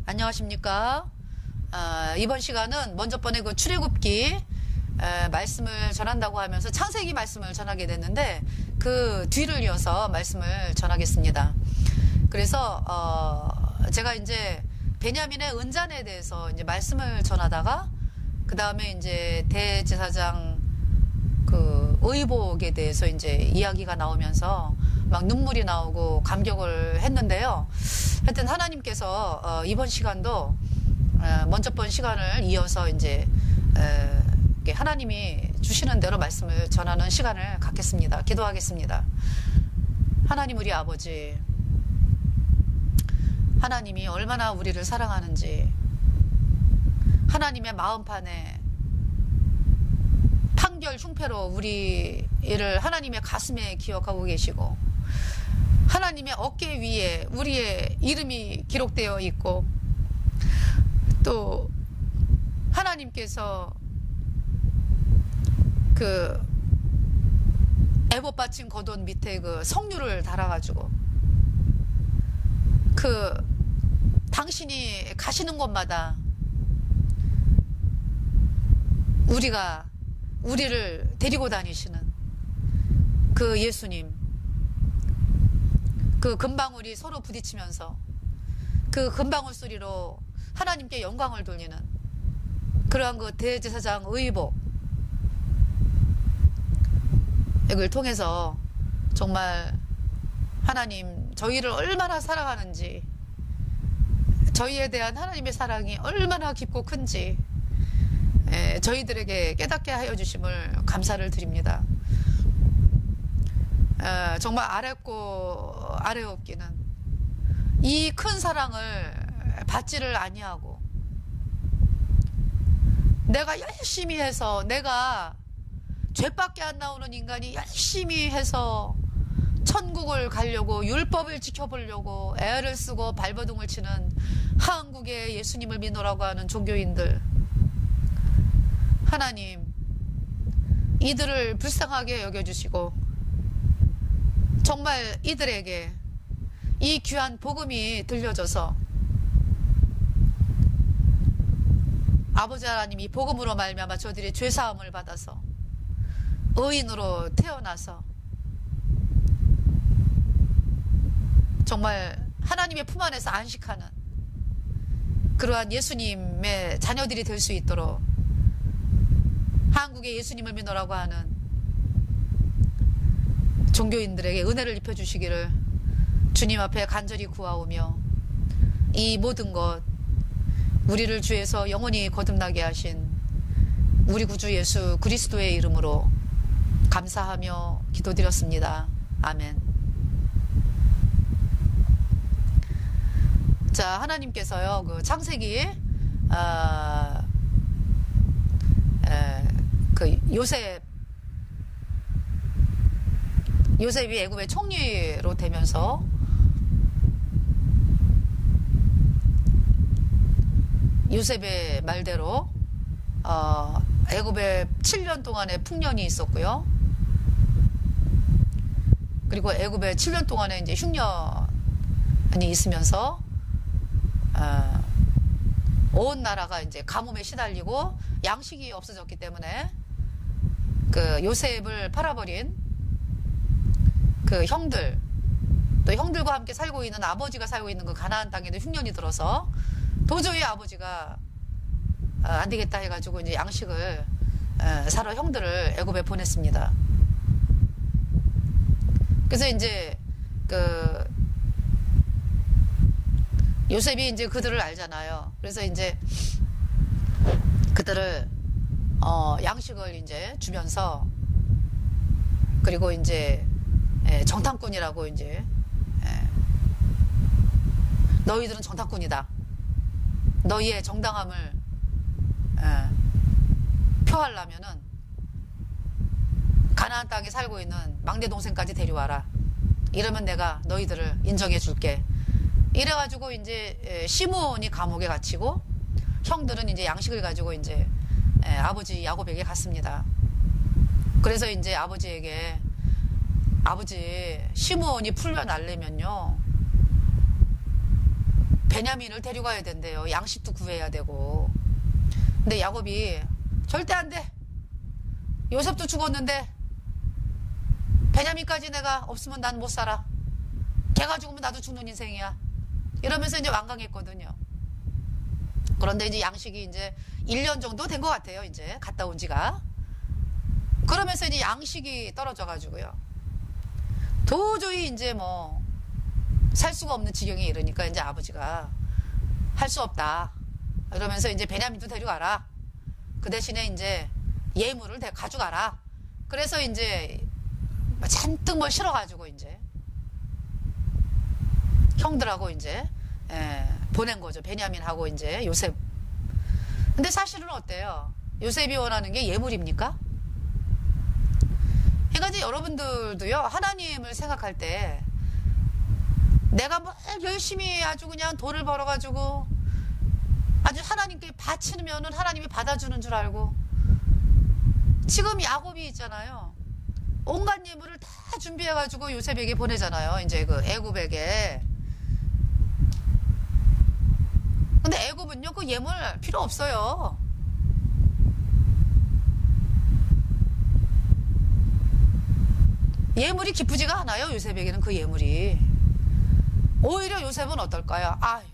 안녕하십니까. 이번 시간은 먼저 번에 그 출애굽기 말씀을 전한다고 하면서 창세기 말씀을 전하게 됐는데 그 뒤를 이어서 말씀을 전하겠습니다. 그래서 제가 이제 베냐민의 은잔에 대해서 이제 말씀을 전하다가 그 다음에 이제 대제사장 그 의복에 대해서 이제 이야기가 나오면서 막 눈물이 나오고 감격을 했는데요. 하여튼 하나님께서 이번 시간도 먼저 번 시간을 이어서 이제 하나님이 주시는 대로 말씀을 전하는 시간을 갖겠습니다. 기도하겠습니다. 하나님 우리 아버지, 하나님이 얼마나 우리를 사랑하는지 하나님의 마음판에 판결 흉패로 우리를 하나님의 가슴에 기억하고 계시고 하나님의 어깨 위에 우리의 이름이 기록되어 있고 또 하나님께서 그 애봇 받침 겉옷 밑에 그 성류를 달아가지고 그 당신이 가시는 곳마다 우리를 데리고 다니시는 그 예수님, 그 금방울이 서로 부딪히면서 그 금방울 소리로 하나님께 영광을 돌리는 그러한 그 대제사장 의복 이걸 통해서 정말 하나님 저희를 얼마나 사랑하는지 저희에 대한 하나님의 사랑이 얼마나 깊고 큰지 저희들에게 깨닫게 하여 주심을 감사를 드립니다. 정말 아랫고 아래 없기는 이 큰 사랑을 받지를 아니하고 내가 열심히 해서 내가 죄밖에 안 나오는 인간이 열심히 해서 천국을 가려고 율법을 지켜보려고 애를 쓰고 발버둥을 치는 한국의 예수님을 믿노라고 하는 종교인들 하나님 이들을 불쌍하게 여겨주시고 정말 이들에게 이 귀한 복음이 들려져서 아버지 하나님 이 복음으로 말미암아 저들이 죄사함을 받아서 의인으로 태어나서 정말 하나님의 품 안에서 안식하는 그러한 예수님의 자녀들이 될 수 있도록 한국의 예수님을 믿노라고 하는 종교인들에게 은혜를 입혀주시기를 주님 앞에 간절히 구하오며 이 모든 것 우리를 주에서 영원히 거듭나게 하신 우리 구주 예수 그리스도의 이름으로 감사하며 기도드렸습니다. 아멘. 자, 하나님께서요 그 창세기 그 요셉이 애굽의 총리로 되면서 요셉의 말대로 애굽에 7년 동안의 풍년이 있었고요. 그리고 애굽에 7년 동안에 이제 흉년이 있으면서 온 나라가 이제 가뭄에 시달리고 양식이 없어졌기 때문에 그 요셉을 팔아버린 그 형들 또 형들과 함께 살고 있는 아버지가 살고 있는 그 가나안 땅에도 흉년이 들어서 도저히 아버지가 안 되겠다 해가지고 이제 양식을 사러 형들을 애굽에 보냈습니다. 그래서 이제 그 요셉이 이제 그들을 알잖아요. 그래서 이제 그들을 양식을 이제 주면서 그리고 이제 정탐꾼이라고 이제 너희들은 정탐꾼이다. 너희의 정당함을 표하려면은 가나안 땅에 살고 있는 막내 동생까지 데려와라. 이러면 내가 너희들을 인정해 줄게. 이래가지고 이제 시므온이 감옥에 갇히고 형들은 이제 양식을 가지고 이제 아버지 야곱에게 갔습니다. 그래서 이제 아버지에게 아버지 시므온이 풀려나려면요 베냐민을 데려가야 된대요. 양식도 구해야 되고. 근데 야곱이 절대 안 돼. 요셉도 죽었는데 베냐민까지 내가 없으면 난 못 살아. 걔가 죽으면 나도 죽는 인생이야. 이러면서 이제 완강했거든요. 그런데 이제 양식이 이제 1년 정도 된 것 같아요. 이제 갔다 온 지가. 그러면서 이제 양식이 떨어져가지고요. 도저히 이제 뭐 살 수가 없는 지경에 이르니까 이제 아버지가 할 수 없다. 이러면서 이제 베냐민도 데려가라. 그 대신에 이제 예물을 가져가라. 그래서 이제 잔뜩 뭘 실어가지고 이제 형들하고 이제 보낸 거죠. 베냐민하고 이제 요셉. 근데 사실은 어때요? 요셉이 원하는 게 예물입니까? 그러니까 이제 여러분들도요, 하나님을 생각할 때 내가 뭐 열심히 아주 그냥 돈을 벌어가지고 아주 하나님께 바치면은 하나님이 받아주는 줄 알고, 지금 야곱이 있잖아요. 온갖 예물을 다 준비해가지고 요셉에게 보내잖아요. 이제 그 애굽에게. 근데 애굽은요, 그 예물 필요 없어요. 예물이 기쁘지가 않아요. 요셉에게는 그 예물이. 오히려 요셉은 어떨까요? 아유,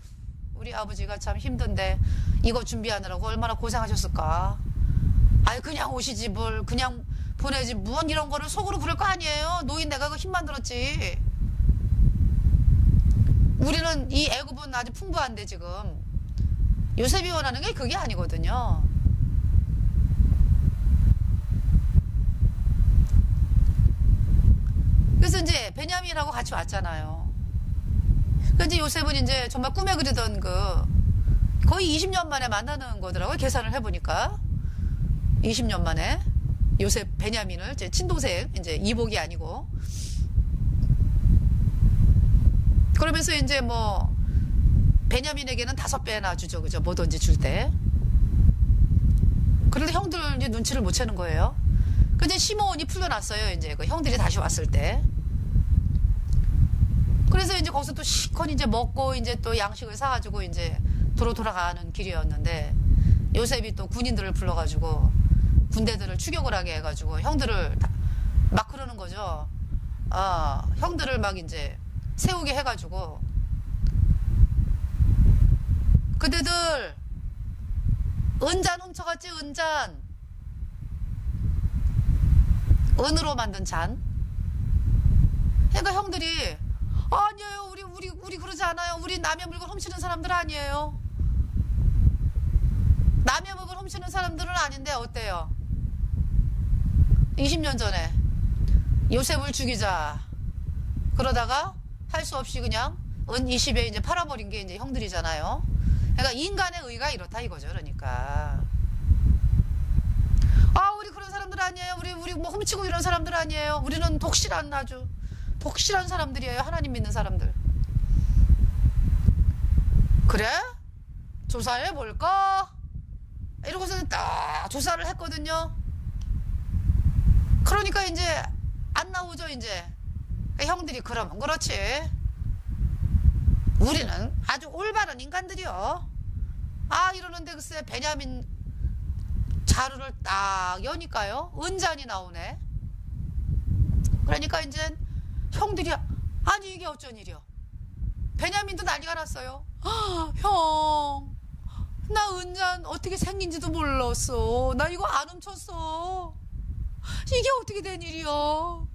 우리 아버지가 참 힘든데 이거 준비하느라고 얼마나 고생하셨을까. 아유, 그냥 오시지 뭘 그냥 보내지 무언 이런 거를 속으로 그럴 거 아니에요. 노인 내가 그 힘만 들었지. 우리는 이 애굽은 아주 풍부한데 지금 요셉이 원하는 게 그게 아니거든요. 그래서 이제 베냐민하고 같이 왔잖아요. 그래서 이제 요셉은 이제 정말 꿈에 그리던 그 거의 20년 만에 만나는 거더라고요. 계산을 해보니까 20년 만에 요셉 베냐민을 제 친동생 이제 이복이 아니고. 그러면서 이제 뭐 베냐민에게는 5배나 주죠, 그죠? 뭐든지 줄 때. 그런데 형들 이제 눈치를 못 채는 거예요. 근데 시몬이 풀려났어요. 이제 그 형들이 다시 왔을 때. 그래서 이제 거기서 또 시컷 이제 먹고 이제 또 양식을 사가지고 이제 돌아가는 길이었는데, 요셉이 또 군인들을 불러가지고 군대들을 추격을 하게 해가지고 형들을 막 그러는 거죠. 형들을 막 이제 세우게 해가지고, 그대들 은잔 훔쳐갔지, 은잔. 은으로 만든 잔. 그러니까 형들이 아니에요, 우리 그러지 않아요. 우리 남의 물건 훔치는 사람들 아니에요. 남의 물건 훔치는 사람들은 아닌데 어때요? 20년 전에 요셉을 죽이자 그러다가 할 수 없이 그냥 은 20에 이제 팔아버린 게 이제 형들이잖아요. 그러니까 인간의 의가 이렇다 이거죠. 그러니까 우리 그런 사람들 아니에요. 우리 뭐 훔치고 이런 사람들 아니에요. 우리는 아주 독실한 사람들이에요. 하나님 믿는 사람들. 그래? 조사해 볼까? 이러고서 딱 조사를 했거든요. 그러니까 이제 안 나오죠, 이제. 형들이 그러면 그렇지. 우리는 아주 올바른 인간들이요. 이러는데 글쎄 베냐민 자루를 딱 여니까요, 은잔이 나오네. 그러니까 이제 형들이 아니 이게 어쩐 일이요. 베냐민도 난리가 났어요. 형, 나 은잔 어떻게 생긴지도 몰랐어. 나 이거 안 훔쳤어. 이게 어떻게 된 일이야. 형,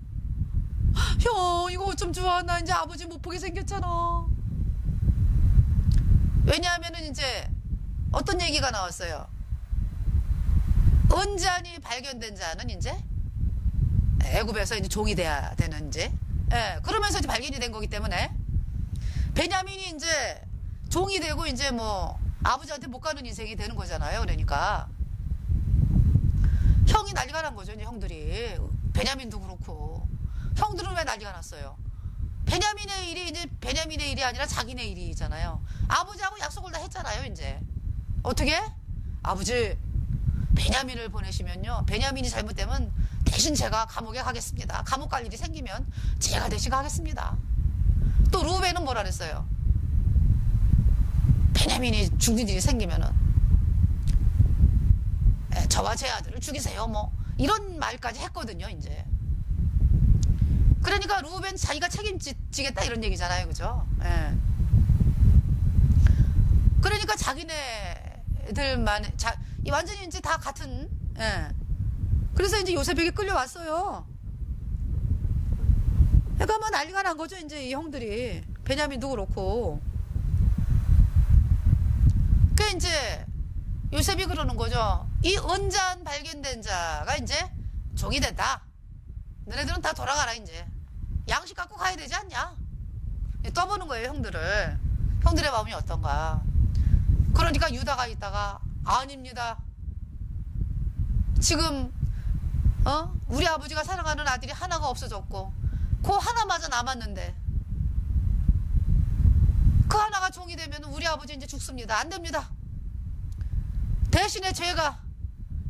이거 어쩜 좋아. 나 이제 아버지 못 보게 생겼잖아. 왜냐하면은 이제 어떤 얘기가 나왔어요. 은잔이 발견된 자는 이제 애굽에서 이제 종이 돼야 되는 이제. 그러면서 이제 발견이 된 거기 때문에 베냐민이 이제 종이 되고 이제 뭐 아버지한테 못 가는 인생이 되는 거잖아요. 그러니까 형이 난리가 난 거죠. 이제 형들이. 베냐민도 그렇고. 형들은 왜 난리가 났어요? 베냐민의 일이 이제 베냐민의 일이 아니라 자기네 일이잖아요. 아버지하고 약속을 다 했잖아요. 이제 어떻게? 아버지, 베냐민을 보내시면요, 베냐민이 잘못되면 대신 제가 감옥에 가겠습니다. 감옥 갈 일이 생기면 제가 대신 가겠습니다. 또 루벤은 뭐라 그랬어요? 베냐민이 죽는 일이 생기면은 저와 제 아들을 죽이세요 뭐 이런 말까지 했거든요. 이제 그러니까 루벤 자기가 책임지겠다 이런 얘기잖아요. 그죠? 예. 그러니까 자기네들만 완전히 이제 다 같은. 예. 그래서 이제 요셉에게 끌려왔어요. 그러니까 뭐 난리가 난 거죠. 이제 이 형들이 베냐민도 그렇고. 그 이제 요셉이 그러는 거죠. 이 은잔 발견된 자가 이제 종이 된다. 너네들은 다 돌아가라 이제. 양식 갖고 가야 되지 않냐? 떠보는 거예요, 형들을. 형들의 마음이 어떤가. 그러니까 유다가 있다가 아닙니다. 지금 우리 아버지가 사랑하는 아들이 하나가 없어졌고 그 하나마저 남았는데 그 하나가 종이 되면 우리 아버지 이제 죽습니다. 안 됩니다. 대신에 제가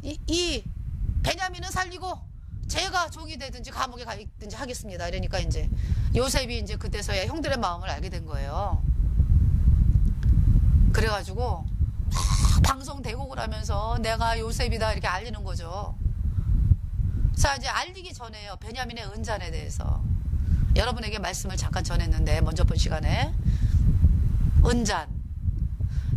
이 베냐민은 살리고 제가 종이 되든지 감옥에 가 있든지 하겠습니다. 이러니까 이제 요셉이 이제 그때서야 형들의 마음을 알게 된 거예요. 그래가지고 막 방송 대곡을 하면서 내가 요셉이다 이렇게 알리는 거죠. 자, 이제 알리기 전에요. 베냐민의 은잔에 대해서 여러분에게 말씀을 잠깐 전했는데 먼저 본 시간에 은잔.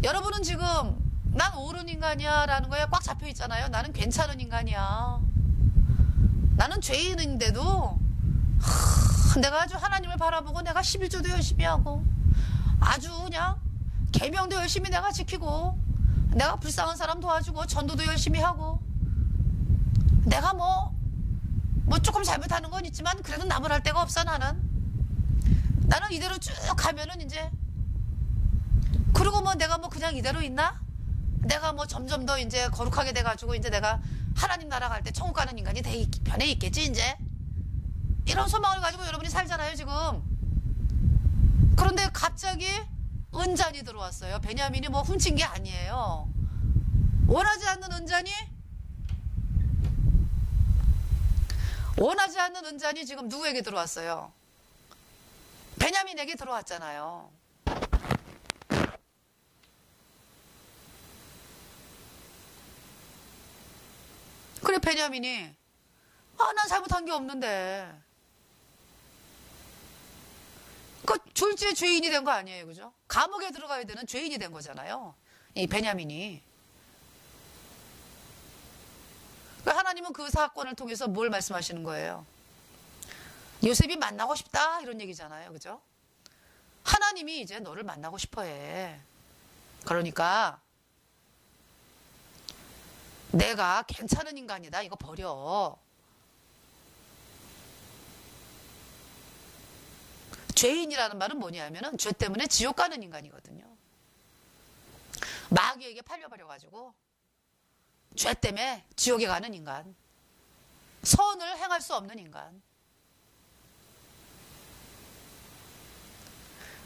여러분은 지금 난 옳은 인간이야 라는 거에 꽉 잡혀 있잖아요. 나는 괜찮은 인간이야. 나는 죄인인데도 내가 아주 하나님을 바라보고 내가 11조도 열심히 하고 아주 그냥 계명도 열심히 내가 지키고 내가 불쌍한 사람 도와주고 전도도 열심히 하고 내가 뭐 조금 잘못하는 건 있지만 그래도 나무랄 데가 없어. 나는 이대로 쭉 가면은 이제 그리고 뭐 내가 뭐 그냥 이대로 있나? 내가 뭐 점점 더 이제 거룩하게 돼가지고 이제 내가 하나님 나라 갈 때 천국 가는 인간이 변해 있겠지 이제. 이런 소망을 가지고 여러분이 살잖아요 지금. 그런데 갑자기 은잔이 들어왔어요. 베냐민이 뭐 훔친 게 아니에요. 원하지 않는 은잔이 지금 누구에게 들어왔어요? 베냐민에게 들어왔잖아요. 그래 베냐민이 난 잘못한 게 없는데 그 졸지에 죄인이 된 거 아니에요. 그죠? 감옥에 들어가야 되는 죄인이 된 거잖아요. 이 베냐민이. 하나님은 그 사건을 통해서 뭘 말씀하시는 거예요? 요셉이 만나고 싶다 이런 얘기잖아요. 그죠? 하나님이 이제 너를 만나고 싶어 해. 그러니까 내가 괜찮은 인간이다. 이거 버려. 죄인이라는 말은 뭐냐면은 죄 때문에 지옥 가는 인간이거든요. 마귀에게 팔려버려가지고 죄 때문에 지옥에 가는 인간. 선을 행할 수 없는 인간.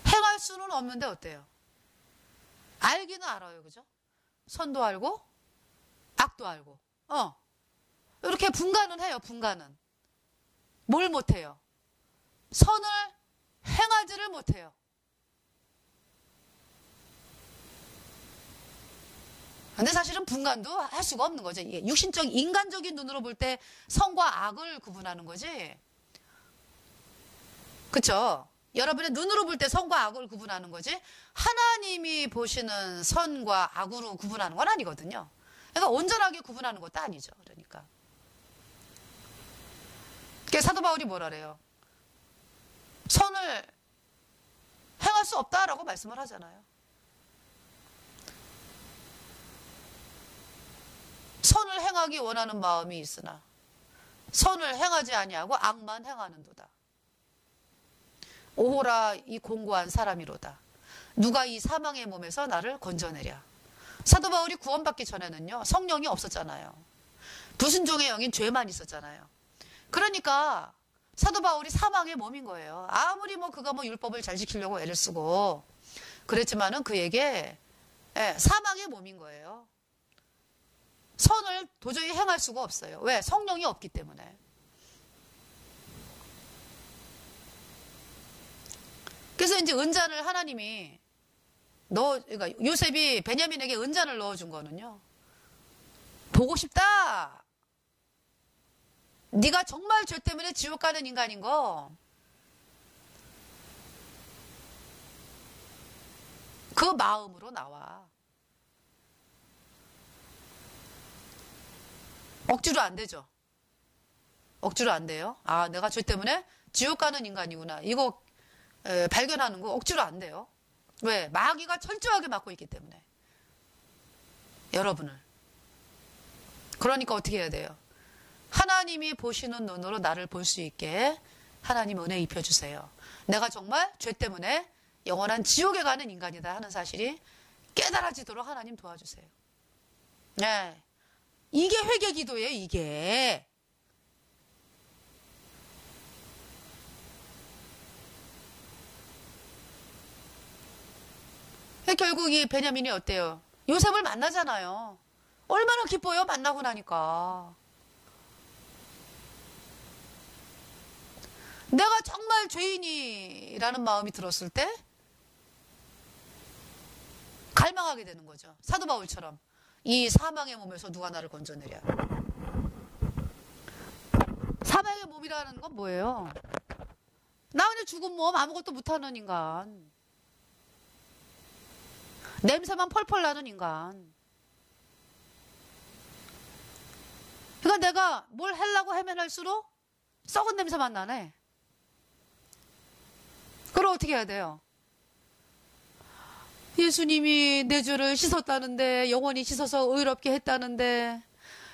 행할 수는 없는데 어때요? 알기는 알아요. 그죠? 선도 알고 악도 알고. 이렇게 분간은 해요. 분간은. 뭘 못해요? 선을 행하지를 못해요. 근데 사실은 분간도 할 수가 없는 거죠. 이게 육신적, 인간적인 눈으로 볼 때 선과 악을 구분하는 거지. 그쵸? 여러분의 눈으로 볼 때 선과 악을 구분하는 거지. 하나님이 보시는 선과 악으로 구분하는 건 아니거든요. 그러니까 온전하게 구분하는 것도 아니죠. 그러니까. 사도 바울이 뭐라 그래요? 선을 행할 수 없다라고 말씀을 하잖아요. 선을 행하기 원하는 마음이 있으나 선을 행하지 아니하고 악만 행하는도다. 오호라 이 공고한 사람이로다. 누가 이 사망의 몸에서 나를 건져내랴. 사도 바울이 구원받기 전에는요 성령이 없었잖아요. 불순종의 영인 죄만 있었잖아요. 그러니까 사도 바울이 사망의 몸인 거예요. 아무리 그가 율법을 잘 지키려고 애를 쓰고 그랬지만은 그에게 사망의 몸인 거예요. 선을 도저히 행할 수가 없어요. 왜? 성령이 없기 때문에. 그래서 이제 은잔을 하나님이 그러니까 요셉이 베냐민에게 은잔을 넣어준 거는요. 보고 싶다. 네가 정말 죄 때문에 지옥 가는 인간인 거. 그 마음으로 나와. 억지로 안 되죠. 억지로 안 돼요. 아, 내가 죄 때문에 지옥 가는 인간이구나. 이거 발견하는 거 억지로 안 돼요. 왜? 마귀가 철저하게 막고 있기 때문에. 여러분을. 그러니까 어떻게 해야 돼요? 하나님이 보시는 눈으로 나를 볼 수 있게 하나님 은혜 입혀주세요. 내가 정말 죄 때문에 영원한 지옥에 가는 인간이다 하는 사실이 깨달아지도록 하나님 도와주세요. 네. 이게 회개 기도예요, 이게. 결국 이 베냐민이 어때요? 요셉을 만나잖아요. 얼마나 기뻐요, 만나고 나니까. 내가 정말 죄인이라는 마음이 들었을 때 갈망하게 되는 거죠. 사도 바울처럼. 이 사망의 몸에서 누가 나를 건져내랴. 사망의 몸이라는 건 뭐예요? 나 그냥 죽은 몸, 아무것도 못하는 인간. 냄새만 펄펄 나는 인간. 그러니까 내가 뭘 하려고 헤매날수록 썩은 냄새만 나네. 그럼 어떻게 해야 돼요? 예수님이 내 죄를 씻었다는데, 영원히 씻어서 의롭게 했다는데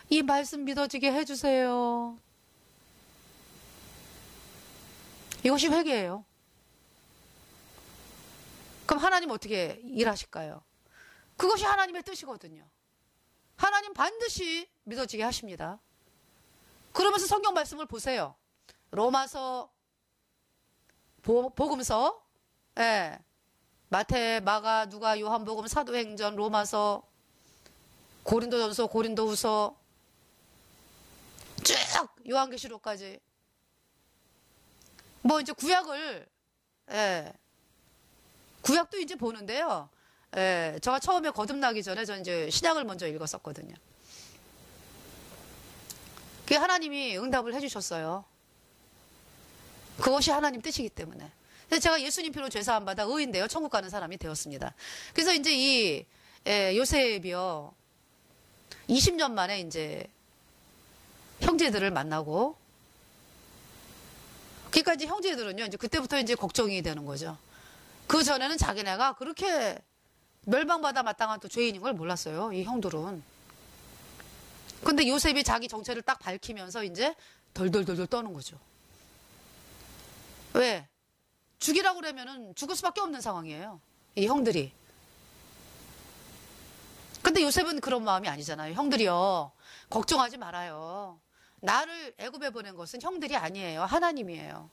이 말씀 믿어지게 해주세요. 이것이 회개예요. 그럼 하나님 어떻게 일하실까요? 그것이 하나님의 뜻이거든요. 하나님 반드시 믿어지게 하십니다. 그러면서 성경 말씀을 보세요. 로마서, 복음서, 예. 마태, 마가, 누가, 요한복음, 사도행전, 로마서, 고린도전서, 고린도후서, 쭉 요한계시록까지. 뭐 이제 구약을, 예. 구약도 이제 보는데요. 예. 제가 처음에 거듭나기 전에 전 이제 신약을 먼저 읽었었거든요. 그게 하나님이 응답을 해주셨어요. 그것이 하나님 뜻이기 때문에. 그래서 제가 예수님 피로 죄사함 받아 의인되어 천국 가는 사람이 되었습니다. 그래서 이제 이 요셉이요 20년 만에 이제 형제들을 만나고, 그러니까 이제 형제들은요 이제 그때부터 이제 걱정이 되는 거죠. 그 전에는 자기네가 그렇게 멸망받아 마땅한 또 죄인인 걸 몰랐어요. 이 형들은. 근데 요셉이 자기 정체를 딱 밝히면서 이제 덜덜덜덜 떠는 거죠. 왜? 죽이라고 그러면은 죽을 수밖에 없는 상황이에요. 이 형들이. 근데 요셉은 그런 마음이 아니잖아요. 형들이요. 걱정하지 말아요. 나를 애굽에 보낸 것은 형들이 아니에요. 하나님이에요.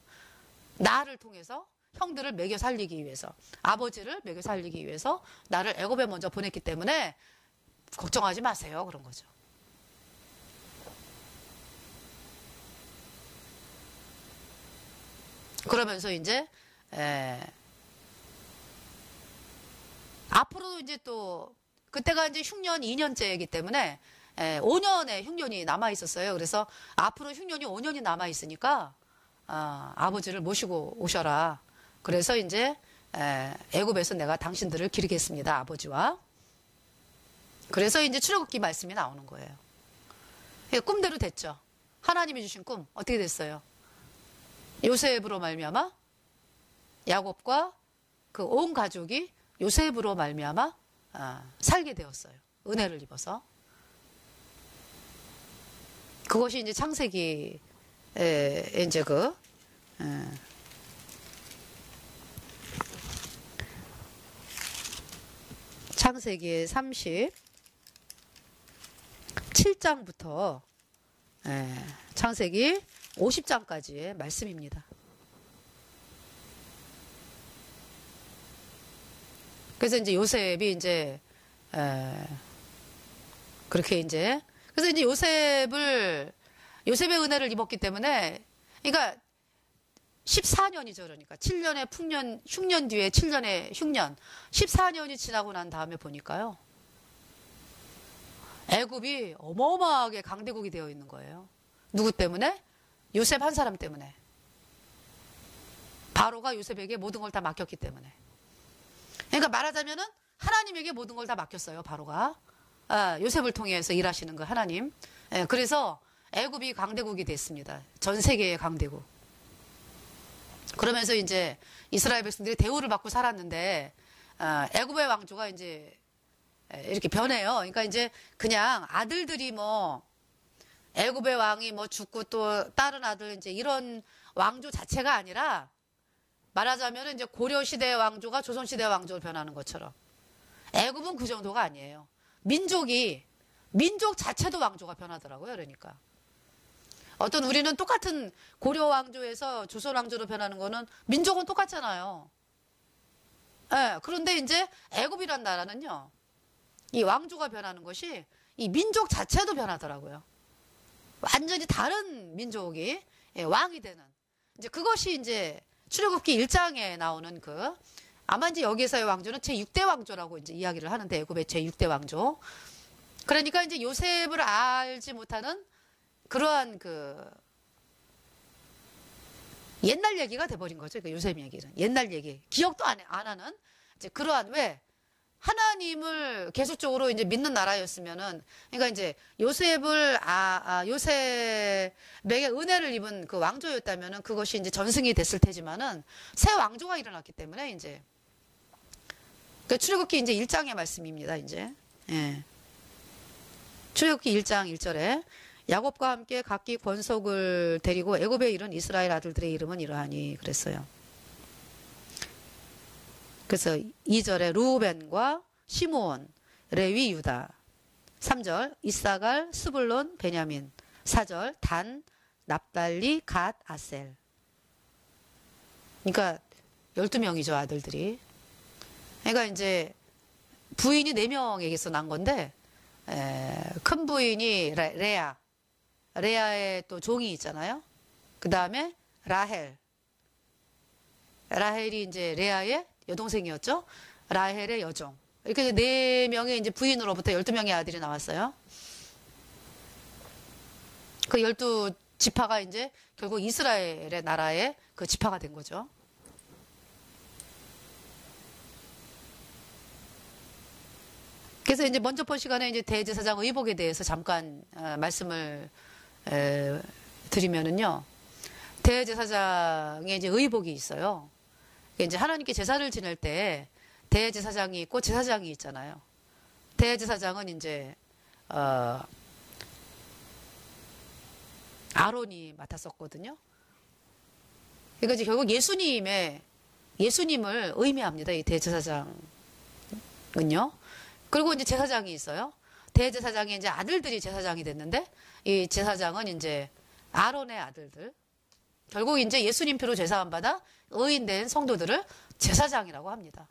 나를 통해서 형들을 먹여 살리기 위해서, 아버지를 먹여 살리기 위해서 나를 애굽에 먼저 보냈기 때문에 걱정하지 마세요. 그런 거죠. 그러면서 이제 앞으로도 이제 또 그때가 이제 흉년 2년째이기 때문에 5년의 흉년이 남아 있었어요. 그래서 앞으로 흉년이 5년이 남아 있으니까 아버지를 모시고 오셔라. 그래서 이제 애굽에서 내가 당신들을 기르겠습니다. 아버지와. 그래서 이제 출애굽기 말씀이 나오는 거예요. 꿈대로 됐죠. 하나님이 주신 꿈 어떻게 됐어요? 요셉으로 말미암아 야곱과 그 온 가족이 요셉으로 말미암아 살게 되었어요. 은혜를 입어서. 그것이 이제 창세기 이제 창세기 37장부터 창세기 50장까지의 말씀입니다. 그래서 이제 요셉이 이제 그렇게 이제 그래서 이제 요셉의 은혜를 입었기 때문에, 그러니까 14년이죠. 그러니까 7년의 풍년, 흉년 뒤에 7년의 흉년. 14년이 지나고 난 다음에 보니까요. 애굽이 어마어마하게 강대국이 되어 있는 거예요. 누구 때문에? 요셉 한 사람 때문에. 바로가 요셉에게 모든 걸 다 맡겼기 때문에. 그러니까 말하자면은 하나님에게 모든 걸 다 맡겼어요. 바로가. 요셉을 통해서 일하시는 거 하나님. 그래서 애굽이 강대국이 됐습니다. 전 세계의 강대국. 그러면서 이제 이스라엘 백성들이 대우를 받고 살았는데 애굽의 왕조가 이제 이렇게 변해요. 그러니까 이제 그냥 아들들이 뭐 애굽의 왕이 뭐 죽고 또 다른 아들 이제 이런 왕조 자체가 아니라 말하자면 이제 고려 시대 왕조가 조선 시대 왕조로 변하는 것처럼 애굽은 그 정도가 아니에요. 민족 자체도 왕조가 변하더라고요. 그러니까 어떤 우리는 똑같은 고려 왕조에서 조선 왕조로 변하는 거는 민족은 똑같잖아요. 그런데 이제 애굽이란 나라는요. 이 왕조가 변하는 것이 이 민족 자체도 변하더라고요. 완전히 다른 민족이 왕이 되는. 이제 그것이 이제 출애굽기 1장에 나오는 아마 이제 여기서의 왕조는 제6대 왕조라고 이제 이야기를 하는데 애굽의 제6대 왕조. 그러니까 이제 요셉을 알지 못하는 그러한 옛날 얘기가 돼버린 거죠. 요셉 얘기는. 옛날 얘기. 기억도 안 하는 이제 그러한 왜? 하나님을 계속적으로 이제 믿는 나라였으면은, 그러니까 이제 요셉을, 요셉에게 은혜를 입은 그 왕조였다면은 그것이 이제 전승이 됐을 테지만은 새 왕조가 일어났기 때문에 이제, 출애굽기 이제 1장의 말씀입니다, 이제. 예. 출애굽기 1장 1절에 야곱과 함께 각기 권속을 데리고 애굽에 이른 이스라엘 아들들의 이름은 이러하니 그랬어요. 그래서 2절에 루벤과 시므온, 레위, 유다. 3절 이사갈, 스불론, 베냐민. 4절 단, 납달리, 갓, 아셀. 그러니까 12명이죠, 아들들이. 그러니까 이제 부인이 4명에게서 난 건데 큰 부인이 레아. 레아의 또 종이 있잖아요. 그 다음에 라헬. 라헬이 이제 레아의 여동생이었죠. 라헬의 여종. 이렇게 4명의 이제 부인으로부터 12명의 아들이 나왔어요. 그 12지파가 이제 결국 이스라엘의 나라의 그 지파가 된 거죠. 그래서 이제 먼저 본 시간에 이제 대제사장 의복에 대해서 잠깐 말씀을 드리면은요. 대제사장의 이제 의복이 있어요. 이제 하나님께 제사를 지낼 때 대제사장이 있고 제사장이 있잖아요. 대제사장은 이제 아론이 맡았었거든요. 그러니까 이제 결국 예수님을 의미합니다. 이 대제사장은요. 그리고 이제 제사장이 있어요. 대제사장의 이제 아들들이 제사장이 됐는데 이 제사장은 이제 아론의 아들들. 결국 이제 예수님 피로 제사 안 받아 의인된 성도들을 제사장이라고 합니다.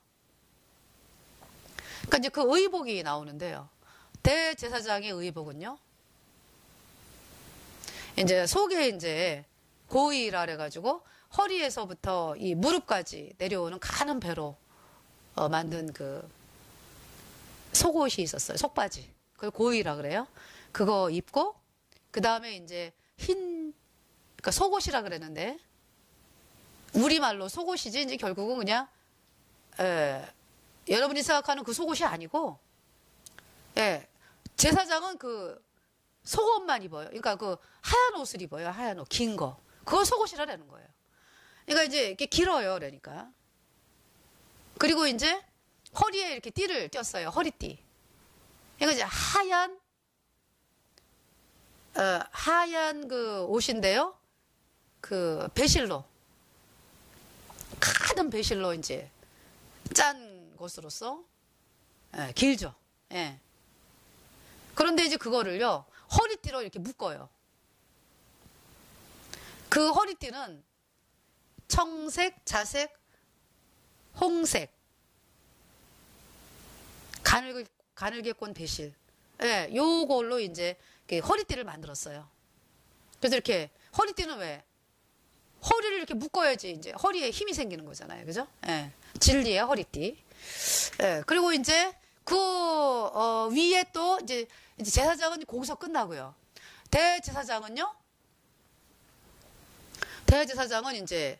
그러니까 이제 그 의복이 나오는데요. 대제사장의 의복은요. 이제 속에 이제 고의라 그래가지고 허리에서부터 이 무릎까지 내려오는 가는 배로 만든 그 속옷이 있었어요. 속바지. 그걸 고의라 그래요. 그거 입고 그 다음에 이제 그러니까 속옷이라 그랬는데 우리말로 속옷이지 이제 결국은 그냥 여러분이 생각하는 그 속옷이 아니고 제사장은 그 속옷만 입어요. 그러니까 그 하얀 옷을 입어요. 하얀 옷, 긴 거. 그걸 속옷이라는 거예요. 그러니까 이제 이렇게 길어요. 그러니까. 그리고 이제 허리에 이렇게 띠를 띄었어요. 허리띠. 그러니까 이제 하얀 그 옷인데요. 그 배실로. 가든 배실로 이제 짠 것으로서 길죠. 예. 그런데 이제 그거를요. 허리띠로 이렇게 묶어요. 그 허리띠는 청색, 자색, 홍색, 가늘게꼰 배실. 예, 요걸로 이제 허리띠를 만들었어요. 그래서 이렇게 허리띠는 왜? 허리를 이렇게 묶어야지 이제 허리에 힘이 생기는 거잖아요. 그죠? 예. 진리의 허리띠. 예. 그리고 이제 그 위에 또 이제 제사장은 거기서 끝나고요. 대제사장은 이제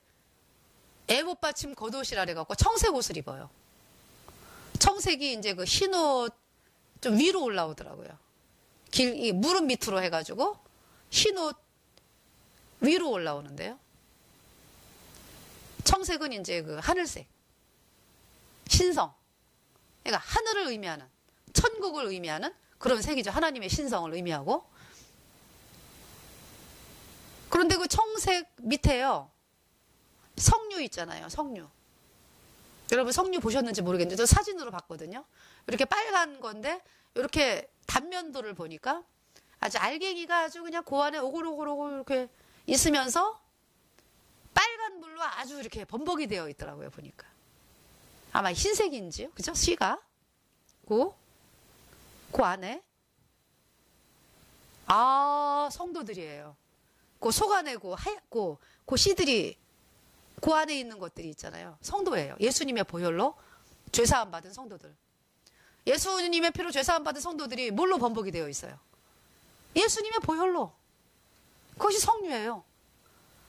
에봇 받침 겉옷이라 그래갖고 청색 옷을 입어요. 청색이 이제 그 흰 옷 좀 위로 올라오더라고요. 이 무릎 밑으로 해가지고 흰 옷 위로 올라오는데요. 청색은 이제 그 하늘색, 신성. 그러니까 하늘을 의미하는, 천국을 의미하는 그런 색이죠. 하나님의 신성을 의미하고. 그런데 그 청색 밑에요. 석류 있잖아요. 석류. 여러분 석류 보셨는지 모르겠는데 저 사진으로 봤거든요. 이렇게 빨간 건데 이렇게 단면도를 보니까 아주 알갱이가 아주 그냥 그 안에 오글오글오글 이렇게 있으면서 빨간 물로 아주 이렇게 범벅이 되어 있더라고요. 보니까. 아마 흰색인지요. 그죠? 씨가. 그 안에. 성도들이에요. 그 속 안에 그 씨들이 그 안에 있는 것들이 있잖아요. 성도예요. 예수님의 보혈로 죄사함 받은 성도들. 예수님의 피로 죄사함 받은 성도들이 뭘로 범벅이 되어 있어요? 예수님의 보혈로. 그것이 성류예요.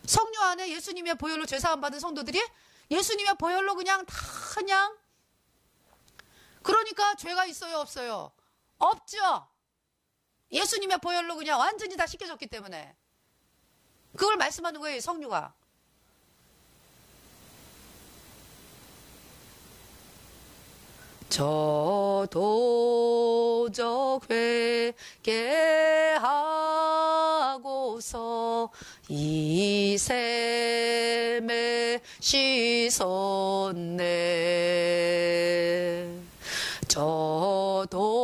성류 안에 예수님의 보혈로 죄사함 받은 성도들이 예수님의 보혈로 그냥 그러니까 죄가 있어요, 없어요? 없죠. 예수님의 보혈로 그냥 완전히 다 씻겨졌기 때문에. 그걸 말씀하는 거예요, 성류가. 저도적 회개하고서 이 샘에 씻었네. 저도적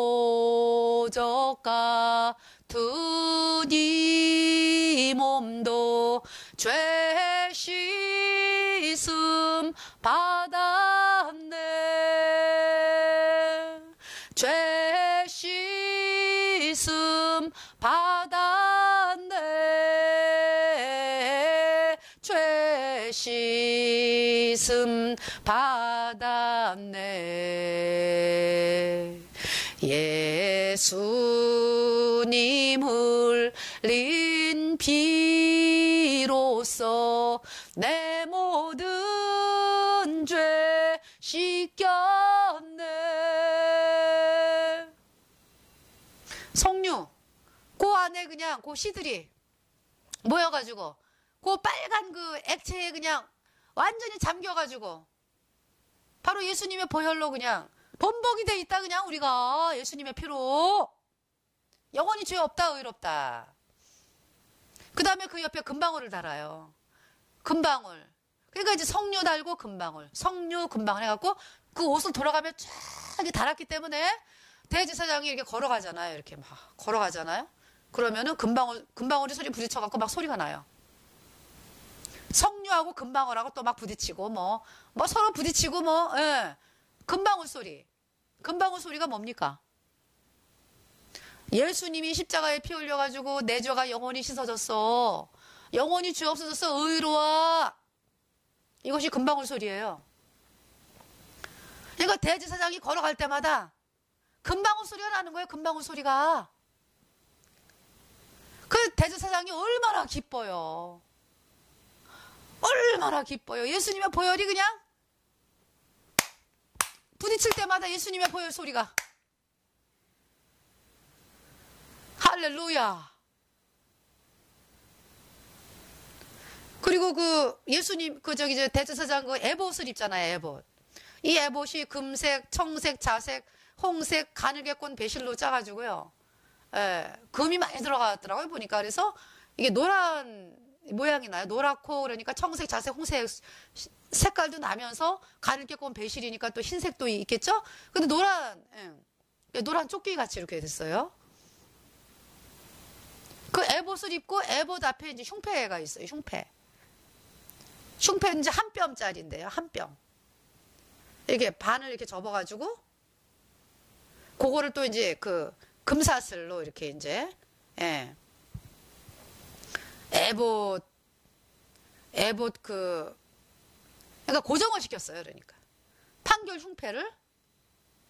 같은 이 몸도 죄 씻음 받았네. 죄 씻음 받았네. 죄 씻음 받았네. 예수님 흘린 피로써 내 모든 죄 씻겼네. 석류, 그 안에 그냥 그 씨들이 모여가지고 그 빨간 그 액체에 그냥 완전히 잠겨가지고 바로 예수님의 보혈로 그냥 범벅이 돼 있다. 그냥 우리가 예수님의 피로 영원히 죄 없다, 의롭다. 그 다음에 그 옆에 금방울을 달아요. 금방울. 그러니까 이제 석류 달고 금방울, 석류 금방울 해갖고 그 옷을 돌아가며 쫙 달았기 때문에 대제사장이 이렇게 걸어가잖아요. 이렇게 막 걸어가잖아요. 그러면은 금방울이 소리 부딪혀갖고 막 소리가 나요. 석류하고 금방울하고 또 막 부딪히고 뭐 서로 부딪히고 예. 금방울 소리. 금방울 소리가 뭡니까? 예수님이 십자가에 피 흘려가지고 내 죄가 영원히 씻어졌어. 영원히 죄 없어졌어. 의로워. 이것이 금방울 소리예요. 그러니까 대제사장이 걸어갈 때마다 금방울 소리가 나는 거예요. 금방울 소리가. 그 대제사장이 얼마나 기뻐요. 얼마나 기뻐요. 예수님의 보혈이 그냥 부딪힐 때마다 예수님의 보혈 소리가. 할렐루야. 그리고 그 예수님 이제 대제사장 그 에봇을 입잖아요. 에봇. 이 에봇이 금색, 청색, 자색, 홍색, 가늘게꼰 배실로 짜가지고요. 금이 많이 들어갔더라고요. 보니까. 그래서 이게 노란 모양이 나요. 노랗고 그러니까 청색, 자색, 홍색 색깔도 나면서 가늘게꼰 배실이니까 또 흰색도 있겠죠? 근데 노란 조끼 같이 이렇게 됐어요. 그 에봇을 입고 에봇 앞에 이제 흉패가 있어요. 흉패는 이제 한 뼘짜리인데요. 한 뼘. 이렇게 반을 이렇게 접어가지고 그거를 또 이제 그 금사슬로 이렇게 이제 에봇 에봇 그러니까 고정을 시켰어요. 그러니까 판결 흉패를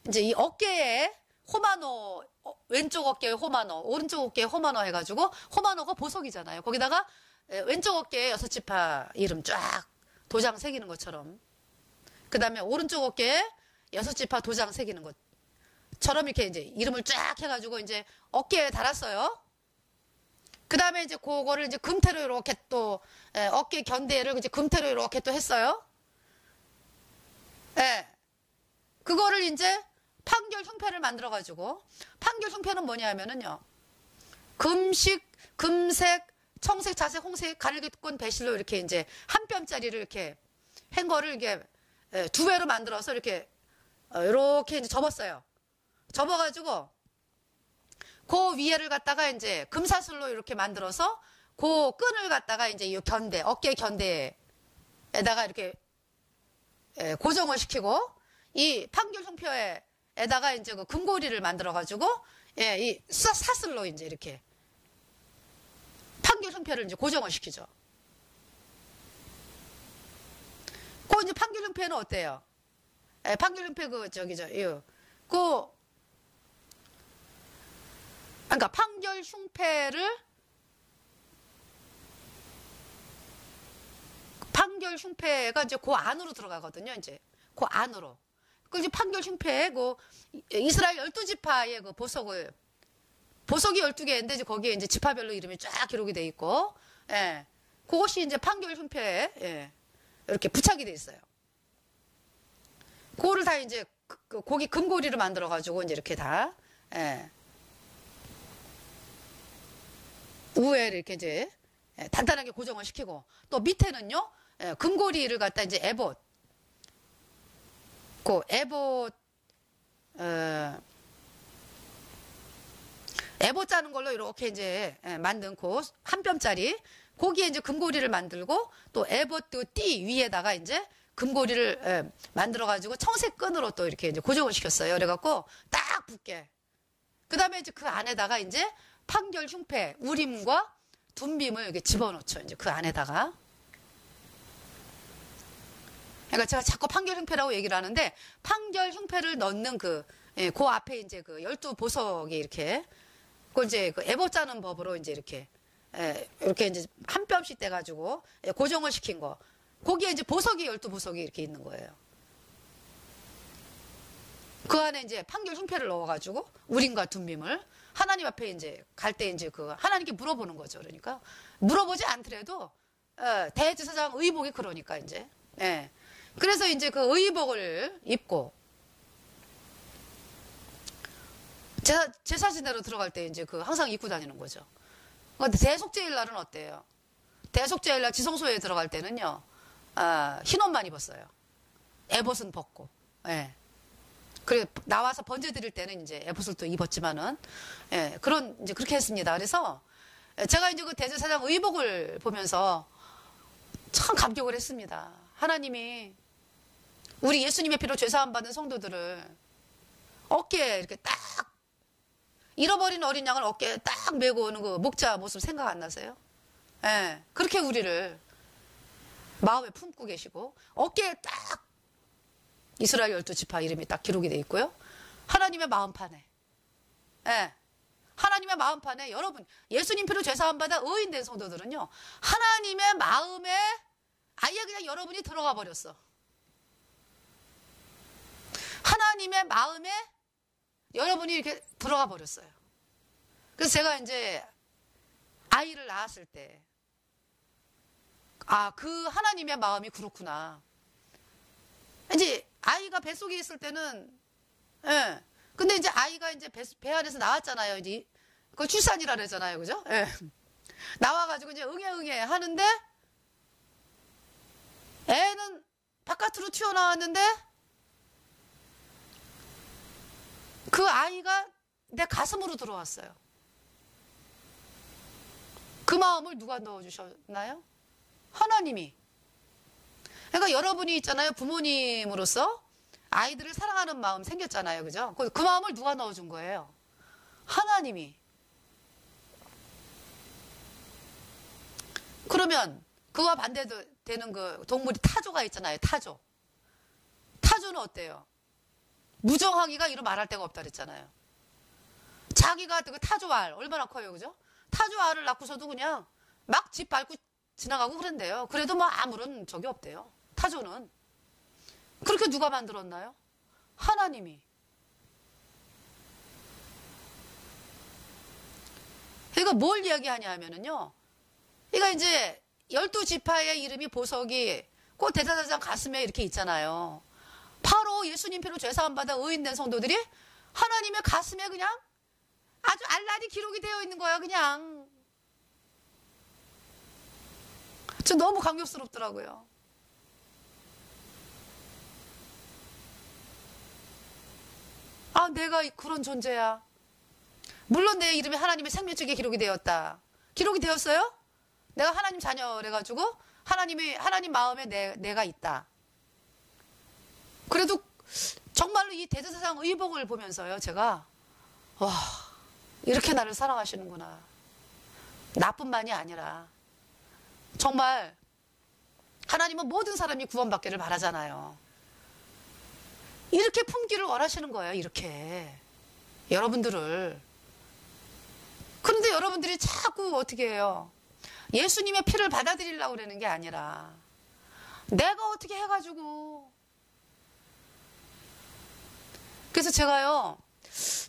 이제 이 어깨에 호마노, 왼쪽 어깨에 호마노, 오른쪽 어깨에 호마노 해가지고 호마노가 보석이잖아요. 거기다가 왼쪽 어깨에 6지파 이름 쫙 도장 새기는 것처럼, 그 다음에 오른쪽 어깨에 6지파 도장 새기는 것처럼 이렇게 이제 이름을 쫙 해가지고 이제 어깨에 달았어요. 그 다음에 이제 그거를 이제 금태로 이렇게 또 어깨 견대를 이제 금태로 이렇게 또 했어요. 예. 그거를 이제 판결 흉패를 만들어가지고, 판결 흉패는 뭐냐 하면은요, 금색, 청색, 자색, 홍색, 가늘기권, 배실로 이렇게 이제 한 뼘짜리를 이렇게 한 거를 이게 두 배로 만들어서 이렇게 이제 접었어요. 접어가지고 그 위에를 갖다가 이제 금사슬로 이렇게 만들어서 그 끈을 갖다가 이제 이 견대, 어깨 견대에다가 이렇게 고정을 시키고, 이 판결 흉표에다가 이제 그 금고리를 만들어가지고, 이 사슬로 이제 이렇게 판결 흉표를 이제 고정을 시키죠. 그 이제 판결 흉표는 어때요? 판결 흉표 그러니까 판결 흉패가 이제 그 안으로 들어가거든요. 이제 그 안으로. 그 이제 판결 흉패에 이스라엘 12지파의 그 보석이 12개인데 이제 거기에 이제 지파별로 이름이 쫙 기록이 돼 있고, 그것이 이제 판결 흉패에 이렇게 부착이 돼 있어요. 그거를 다 이제 거기 금고리를 만들어 가지고 이제 이렇게 다 우에 이렇게 이제 단단하게 고정을 시키고, 또 밑에는요, 금고리를 갖다 이제 에봇 짜는 걸로 이렇게 이제 만든 한 뼘짜리, 거기에 이제 금고리를 만들고, 또 에봇 띠 위에다가 이제 금고리를 만들어가지고 청색 끈으로 또 이렇게 이제 고정을 시켰어요. 그래갖고 딱 붙게. 그 다음에 이제 그 안에다가 이제 판결 흉패, 우림과 둠빔을 이렇게 집어넣죠. 이제 그 안에다가. 그러니까 제가 자꾸 판결 흉패라고 얘기를 하는데, 판결 흉패를 넣는 그 앞에 이제 그 12보석이 이렇게, 이제 그 에봇 짜는 법으로 이제 이렇게 이제 한 뼘씩 떼가지고 고정을 시킨 거. 거기에 이제 보석이 12보석이 이렇게 있는 거예요. 그 안에 이제 판결 흉패를 넣어가지고 우림과 둠빔을 하나님 앞에 이제 갈 때 이제 하나님께 물어보는 거죠. 그러니까 물어보지 않더라도 대제사장 의복이 그러니까 이제 그래서 이제 그 의복을 입고 제사 지내러 들어갈 때 이제 항상 입고 다니는 거죠. 근데 대속죄일 날은 어때요? 대속죄일 날 지성소에 들어갈 때는요, 흰 옷만 입었어요. 에봇은 벗고, 그리고 나와서 번제 드릴 때는 이제 에봇을 또 입었지만은, 이제 그렇게 했습니다. 그래서 제가 이제 그 대제사장 의복을 보면서 참 감격을 했습니다. 하나님이 우리 예수님의 피로 죄사함 받은 성도들을 어깨에 이렇게 딱, 잃어버린 어린 양을 어깨에 딱 메고 오는 그 목자 모습 생각 안 나세요? 그렇게 우리를 마음에 품고 계시고, 어깨에 딱 이스라엘 12지파 이름이 딱 기록이 돼 있고요. 하나님의 마음판에, 하나님의 마음판에 여러분, 예수님 피로 죄사함 받아 의인된 성도들은요, 하나님의 마음에 아예 그냥 여러분이 들어가 버렸어. 하나님의 마음에 여러분이 이렇게 들어가 버렸어요. 그래서 제가 이제 아이를 낳았을 때, 그 하나님의 마음이 그렇구나. 이제 아이가 뱃속에 있을 때는, 근데 이제 아이가 이제 배 안에서 나왔잖아요. 이제 그 출산이라 그러잖아요. 그죠? 나와가지고 이제 응애 하는데, 애는 바깥으로 튀어나왔는데, 그 아이가 내 가슴으로 들어왔어요. 그 마음을 누가 넣어주셨나요? 하나님이. 그러니까 여러분이 있잖아요. 부모님으로서 아이들을 사랑하는 마음 생겼잖아요. 그죠? 그 마음을 누가 넣어준 거예요? 하나님이. 그러면 그와 되는 그 동물이 타조가 있잖아요. 타조. 타조는 어때요? 무정하기가 이루 말할 데가 없다 그랬잖아요. 자기가 그 타조 알 얼마나 커요, 그죠? 타조 알을 낳고서도 그냥 막 집 밟고 지나가고 그런대요. 그래도 뭐 아무런 적이 없대요. 타조는. 그렇게 누가 만들었나요? 하나님이. 그러니까 뭘 이야기하냐 하면은요. 그러니까 이제 12지파의 이름이 보석이 꼭 대제사장 가슴에 이렇게 있잖아요. 바로 예수님 피로 죄사함 받아 의인된 성도들이 하나님의 가슴에 그냥 아주 알라리 기록이 되어 있는 거예요. 그냥. 저 너무 감격스럽더라고요. 아, 내가 그런 존재야. 물론 내 이름이 하나님의 생명책에 기록이 되었다. 기록이 되었어요? 내가 하나님 자녀래가지고 하나님 마음에 내가 있다. 그래도 정말로 이 대제사장 의복을 보면서요, 제가 와, 이렇게 나를 사랑하시는구나. 나뿐만이 아니라 정말 하나님은 모든 사람이 구원받기를 바라잖아요. 이렇게 품기를 원하시는 거예요. 이렇게 여러분들을. 그런데 여러분들이 자꾸 어떻게 해요? 예수님의 피를 받아들이려고 그러는 게 아니라 내가 어떻게 해가지고. 그래서 제가요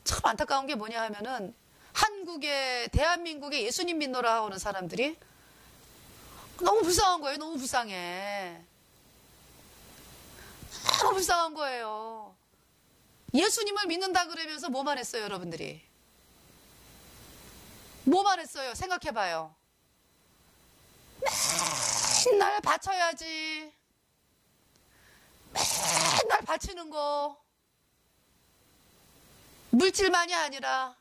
참 안타까운 게 뭐냐 하면은 대한민국의 예수님 믿노라 하는 사람들이 너무 불쌍한 거예요. 너무 불쌍해. 너무 불쌍한 거예요. 예수님을 믿는다 그러면서 뭐만 했어요, 여러분들이? 뭐만 했어요? 생각해봐요. 맨날 바쳐야지. 맨날 바치는 거. 물질만이 아니라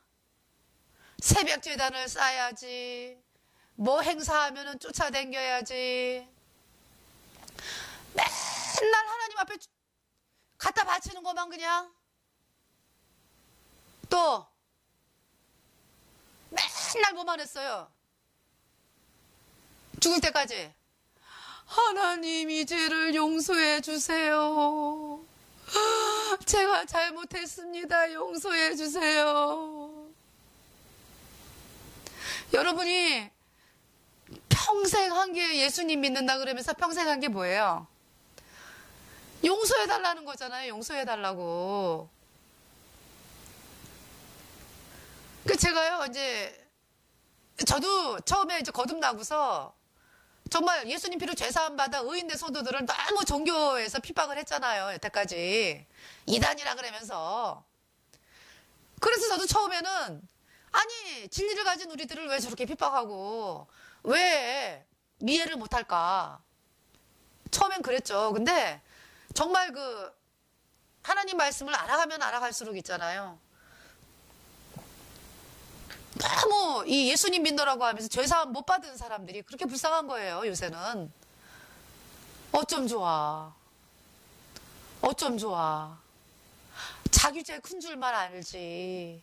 새벽 제단을 쌓아야지. 뭐 행사하면은 쫓아다녀야지. 맨날 하나님 앞에 갖다 바치는 것만 그냥. 또 맨날 뭐만 했어요? 죽을 때까지 하나님 이 죄를 용서해 주세요. 제가 잘못했습니다. 용서해 주세요. 여러분이 평생 한 게 예수님 믿는다 그러면서 평생 한 게 뭐예요? 용서해 달라는 거잖아요. 용서해 달라고. 그 제가요 이제 저도 처음에 이제 거듭나고서 정말 예수님 피로 죄사함 받아 의인된 성도들을 너무 종교에서 핍박을 했잖아요. 여태까지 이단이라 그러면서. 그래서 저도 처음에는 아니 진리를 가진 우리들을 왜 저렇게 핍박하고 왜 이해를 못할까. 처음엔 그랬죠. 근데 정말 그 하나님 말씀을 알아가면 알아갈수록 있잖아요. 너무 이 예수님 믿노라고 하면서 죄사함 못 받은 사람들이 그렇게 불쌍한 거예요. 요새는. 어쩜 좋아. 어쩜 좋아. 자기 죄 큰 줄만 알지.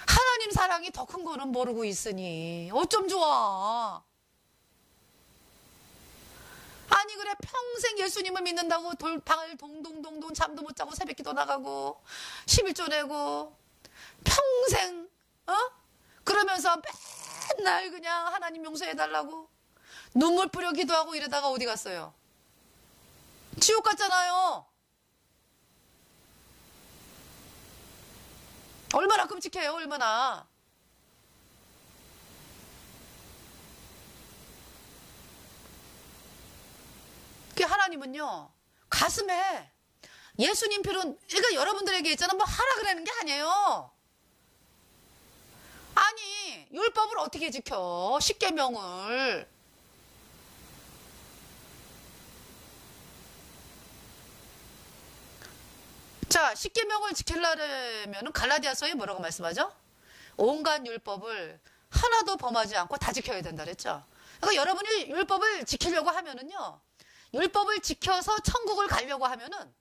하나님 사랑이 더 큰 거는 모르고 있으니 어쩜 좋아. 아니 그래 평생 예수님을 믿는다고 방을 동동동동 잠도 못 자고 새벽기도 나가고 11조 내고 평생 그러면서 맨날 그냥 하나님 용서해달라고 눈물 뿌려 기도하고 이러다가 어디 갔어요? 지옥 갔잖아요. 얼마나 끔찍해요. 얼마나. 그 하나님은요 가슴에 예수님 피로 그러니까 여러분들에게 있잖아 뭐 하라 그러는 게 아니에요. 아니 율법을 어떻게 지켜? 십계명을. 자, 십계명을 지키려면 갈라디아서에 뭐라고 말씀하죠? 온갖 율법을 하나도 범하지 않고 다 지켜야 된다 그랬죠. 그러니까 여러분이 율법을 지키려고 하면은요 율법을 지켜서 천국을 가려고 하면은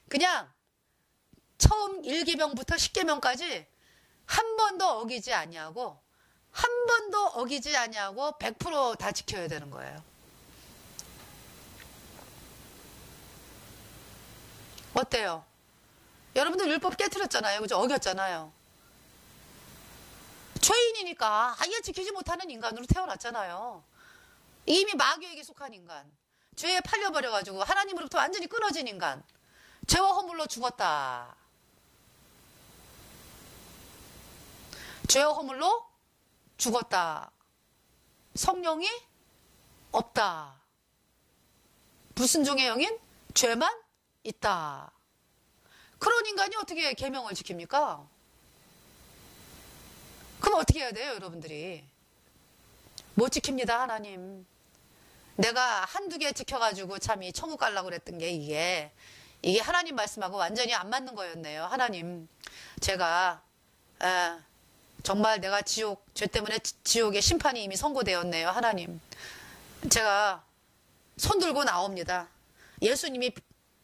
그냥 처음 1계명부터 10계명까지 한 번도 어기지 아니하고 한 번도 어기지 아니하고 100% 다 지켜야 되는 거예요. 어때요? 여러분들 율법 깨트렸잖아요. 그죠? 어겼잖아요. 죄인이니까 아예 지키지 못하는 인간으로 태어났잖아요. 이미 마귀에게 속한 인간. 죄에 팔려버려가지고 하나님으로부터 완전히 끊어진 인간. 죄와 허물로 죽었다. 죄와 허물로 죽었다. 성령이 없다. 불순종의 영인 죄만 있다. 그런 인간이 어떻게 계명을 지킵니까? 그럼 어떻게 해야 돼요, 여러분들이? 못 지킵니다, 하나님. 내가 한두 개 지켜가지고 참 이 천국 가려고 그랬던 게 이게 하나님 말씀하고 완전히 안 맞는 거였네요. 하나님, 제가 정말 내가 죄 때문에 지옥의 심판이 이미 선고되었네요. 하나님, 제가 손 들고 나옵니다. 예수님이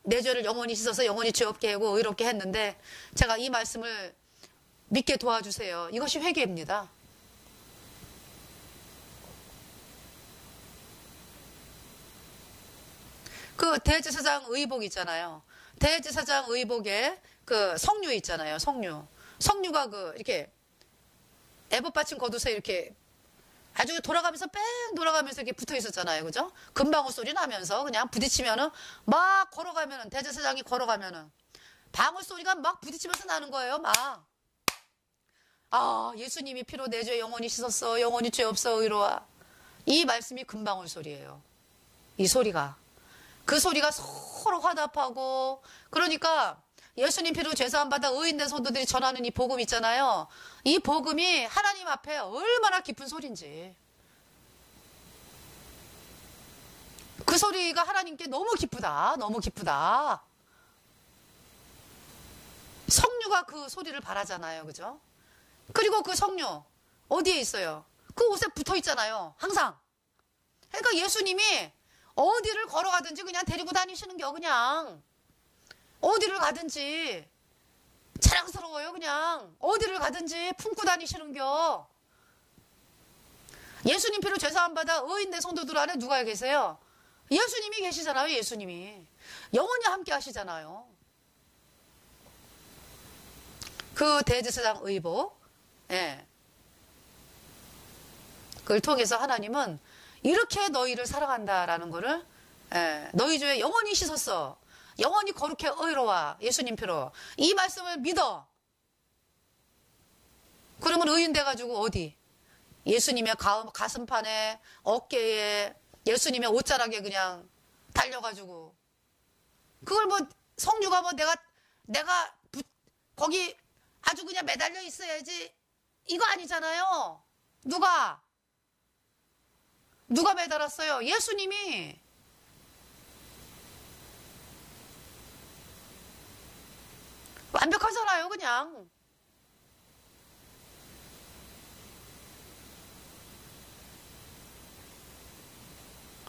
내 죄를 영원히 씻어서 영원히 죄 없게 하고 의롭게 했는데 제가 이 말씀을 믿게 도와주세요. 이것이 회개입니다. 그 대제사장 의복 있잖아요. 대제사장 의복에 그 성류 있잖아요. 성류가 이렇게 에봇 받침 겉옷에 이렇게 아주 돌아가면서 뺑 돌아가면서 이렇게 붙어 있었잖아요. 그죠? 금방울 소리 나면서 그냥 부딪히면은 막 걸어가면은 대제사장이 걸어가면은 방울 소리가 막 부딪히면서 나는 거예요. 막. 아, 예수님이 피로 내 죄 영원히 씻었어. 영원히 죄 없어. 의로와. 이 말씀이 금방울 소리예요. 이 소리가. 그 소리가 서로 화답하고 그러니까 예수님 피로 죄사함 받아 의인된 성도들이 전하는 이 복음 있잖아요. 이 복음이 하나님 앞에 얼마나 깊은 소리인지. 그 소리가 하나님께 너무 기쁘다. 너무 기쁘다. 성류가 그 소리를 바라잖아요. 그죠? 그리고 그 성류 어디에 있어요? 그 옷에 붙어 있잖아요. 항상. 그러니까 예수님이 어디를 걸어가든지 그냥 데리고 다니시는겨. 그냥. 어디를 가든지 자랑스러워요. 그냥 어디를 가든지 품고 다니시는겨. 예수님 피로 죄사함 받아 의인된 성도들 안에 누가 계세요? 예수님이 계시잖아요. 예수님이 영원히 함께 하시잖아요. 그 대제사장 의복, 그걸 통해서 하나님은 이렇게 너희를 사랑한다라는 거를, 너희 죄에 영원히 씻었어. 영원히 거룩해 의로와 예수님 피로. 이 말씀을 믿어. 그러면 의인 돼가지고 어디? 예수님의 가슴판에 어깨에 예수님의 옷자락에 그냥 달려가지고 그걸 뭐 성류가 뭐 내가 거기 아주 그냥 매달려 있어야지 이거 아니잖아요. 누가 매달았어요? 예수님이. 완벽하잖아요, 그냥.